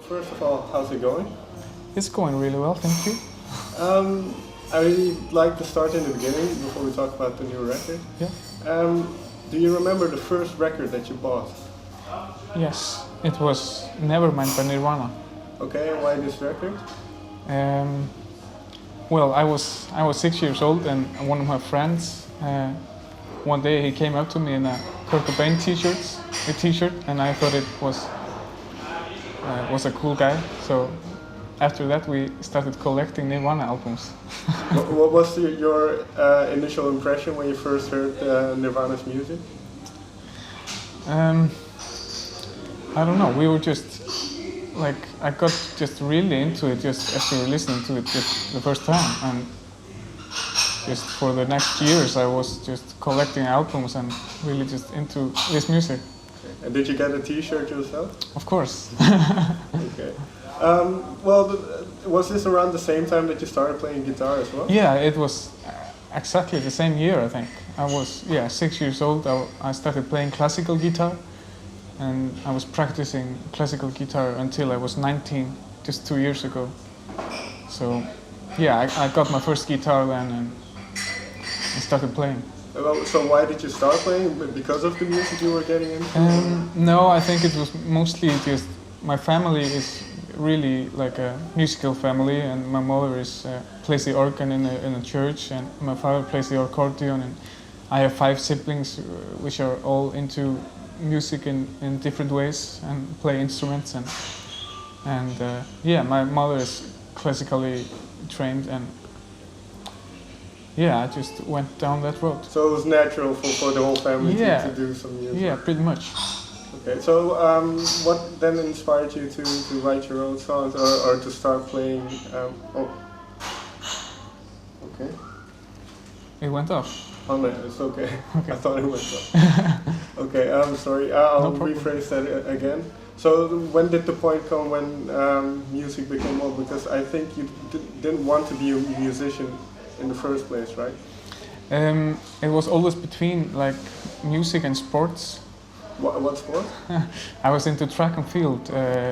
First of all, how's it going? It's going really well, thank you. I really like to start in the beginning before we talk about the new record. Yeah. Do you remember the first record that you bought? Yes, it was Nevermind by Nirvana. Okay, and why this record? Well, I was 6 years old, and one of my friends, one day he came up to me in a Kurt Cobain t-shirt, and I thought it was a cool guy. So after that, we started collecting Nirvana albums. What was your initial impression when you first heard Nirvana's music? I don't know. We were just I got just really into it just after listening to it just the first time, and just for the next years I was just collecting albums and really just into this music. Okay. And did you get a T-shirt yourself? Of course. Okay. Was this around the same time that you started playing guitar as well? Yeah, it was exactly the same year, I think. I was 6 years old. I started playing classical guitar, and I was practicing classical guitar until I was 19, just 2 years ago. So yeah, I got my first guitar then and started playing. So why did you start playing? Because of the music you were getting into? No, I think it was mostly just my family is really like a musical family, and my mother plays the organ in a church, and my father plays the accordion, and I have 5 siblings which are all into music in different ways and play instruments, and my mother is classically trained, and I just went down that road. So it was natural for the whole family to do some music? Yeah, pretty much. Okay, so what then inspired you to write your own songs or to start playing? Okay. It went off. Oh no, it's okay. Okay. I thought it went off. Okay, I'm sorry. I'll rephrase that again. So when did the point come when music became more? Because I think you didn't want to be a musician in the first place, right? It was always between like music and sports. What sport? I was into track and field,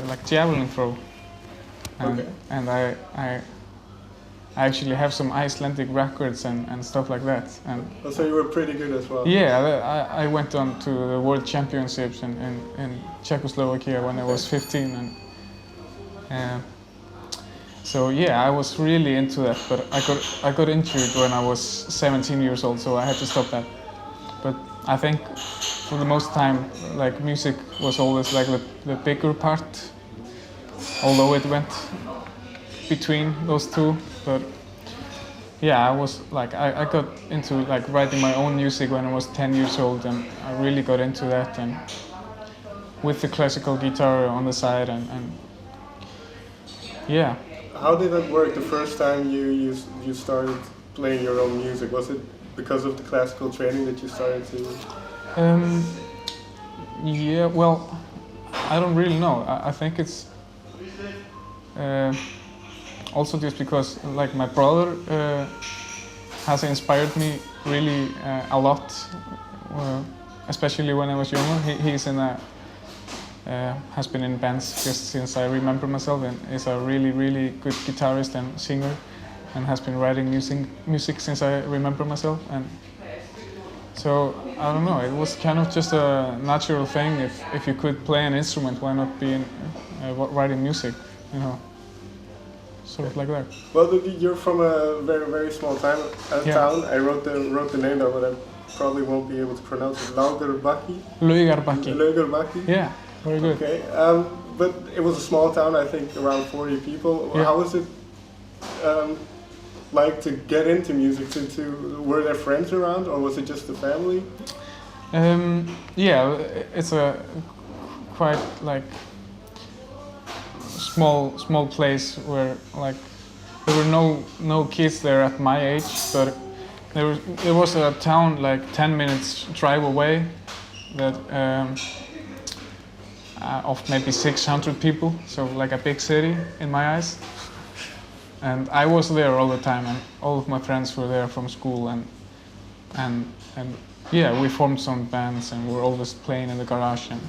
like javelin throw. Okay. And I actually have some Icelandic records and stuff like that. And so you were pretty good as well? Yeah, I went on to the World Championships in Czechoslovakia when I was 15. And so yeah, I was really into that, but I got injured when I was 17 years old, so I had to stop that. But I think for the most time, like music was always like the bigger part, although it went between those two. But yeah, I was like I got into like writing my own music when I was 10 years old, and I really got into that, and with the classical guitar on the side, and yeah. How did that work the first time you started playing your own music? Was it because of the classical training that you started to? Yeah, well, I don't really know. I think it's also just because like my brother has inspired me really a lot, especially when I was younger. He's in has been in bands just since I remember myself, and is a really good guitarist and singer, and has been writing music since I remember myself. And so I don't know, it was kind of just a natural thing. If you could play an instrument, why not be writing music, you know, sort of like that. Well, you're from a very small town. I wrote the name down, but I probably won't be able to pronounce it. Laugarbakki. Yeah. Very good. Okay, but it was a small town, I think around 40 people. Yeah. How was it like to get into music? Were there friends around, or was it just the family? Yeah, it's a quite like small place where like there were no kids there at my age, but there was a town like 10 minutes drive away that. Of maybe 600 people, so like a big city in my eyes. And I was there all the time, and all of my friends were there from school, and yeah, we formed some bands, and we were always playing in the garage and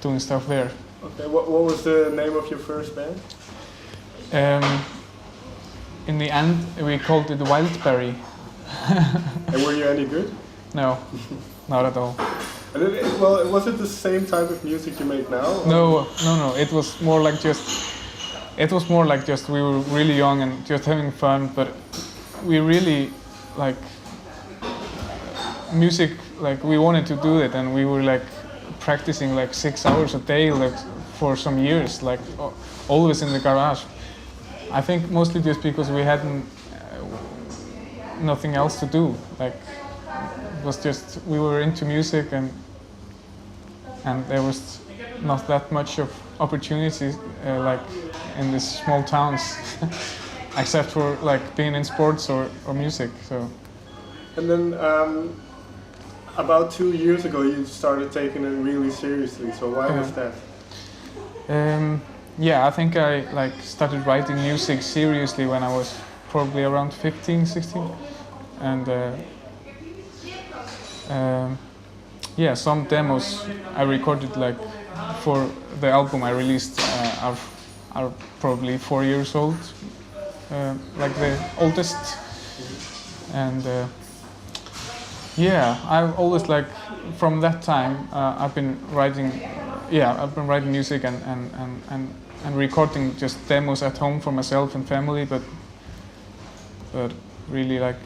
doing stuff there. Okay, what was the name of your first band? In the end, we called it Wildberry. And were you any good? No, not at all. Well, was it the same type of music you make now? Or? No. It was more like just we were really young and just having fun, but we really like music. Like we wanted to do it, and we were like practicing like 6 hours a day, like for some years, like always in the garage. I think mostly just because we hadn't nothing else to do. Like it was just we were into music, and there was not that much of opportunities like in these small towns, except for like being in sports or music. So. And then about 2 years ago, you started taking it really seriously. So why was that? Yeah, I think I like started writing music seriously when I was probably around 15, 16, and yeah, some demos I recorded like for the album I released are probably 4 years old, like the oldest, and yeah, I've always like from that time I've been writing. Yeah, I've been writing music and recording just demos at home for myself and family, but really like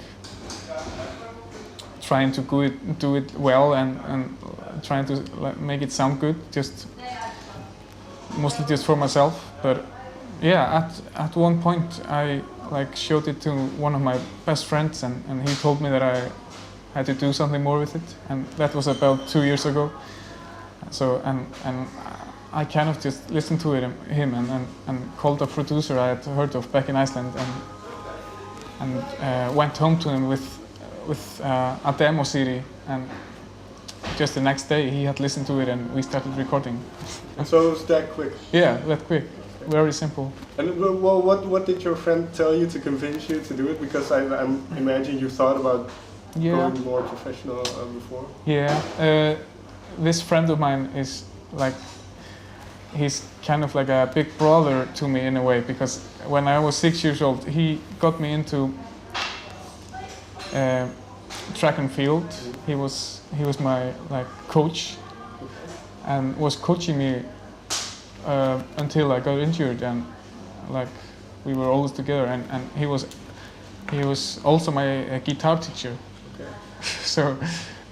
trying to do it well and trying to like, make it sound good, just mostly just for myself. But yeah, at one point I like showed it to one of my best friends, and he told me that I had to do something more with it, and that was about 2 years ago. So and I kind of just listened to him and called a producer I had heard of back in Iceland, and went home to him with a demo CD, and just the next day he had listened to it and we started recording. So it was that quick? Yeah, that quick. Very simple. And well, what did your friend tell you to convince you to do it? Because I imagine you thought about going more professional before. Yeah, this friend of mine is like, he's kind of like a big brother to me in a way, because when I was 6 years old, he got me into track and field. He was my like coach, and was coaching me until I got injured, and like we were always together, and he was also my guitar teacher. Okay. So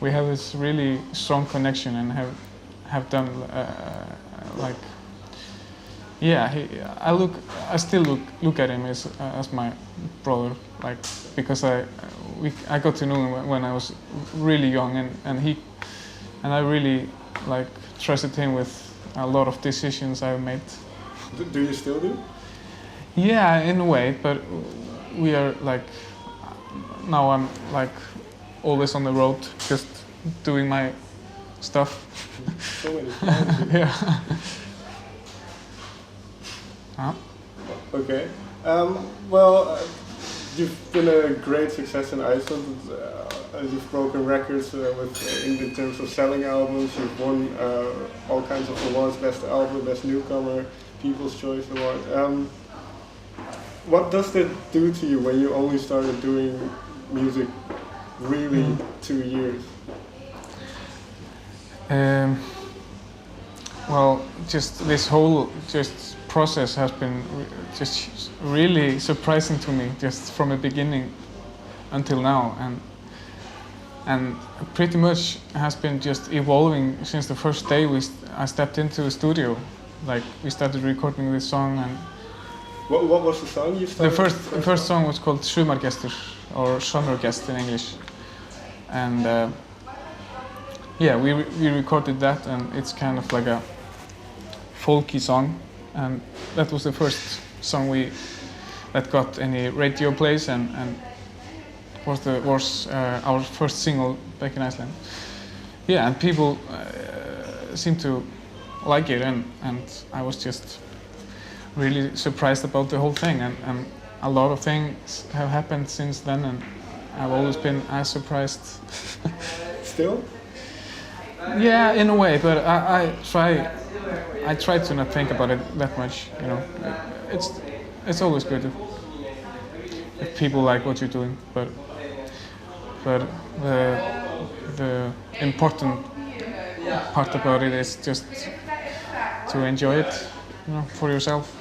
we have this really strong connection, and have done like, yeah, I still look at him as my brother, like, because I got to know him when I was really young, and I really like trusted him with a lot of decisions I made. Do you still do? Yeah, in a way, but we are like, now I'm like always on the road, just doing my stuff. So many times. Yeah. Huh? Okay. Well, you've been a great success in Iceland. You've broken records in terms of selling albums. You've won all kinds of awards: Best Album, Best Newcomer, People's Choice Award. What does that do to you when you only started doing music really 2 years? Well, just this whole process has been just really surprising to me, just from the beginning until now, and pretty much has been just evolving since the first day I stepped into the studio. Like, we started recording this song, and what was the song you started? The first song was called Sumargestur, or Summer Guest in English, and yeah, we recorded that, and it's kind of like a folky song, and that was the first song that got any radio plays, and was our first single back in Iceland. Yeah, and people seemed to like it, and I was just really surprised about the whole thing, and a lot of things have happened since then, and I've always been as surprised. Still? Yeah, in a way, but I try I try to not think about it that much. You know, it's always good if people like what you're doing, but the important part about it is just to enjoy it, you know, for yourself.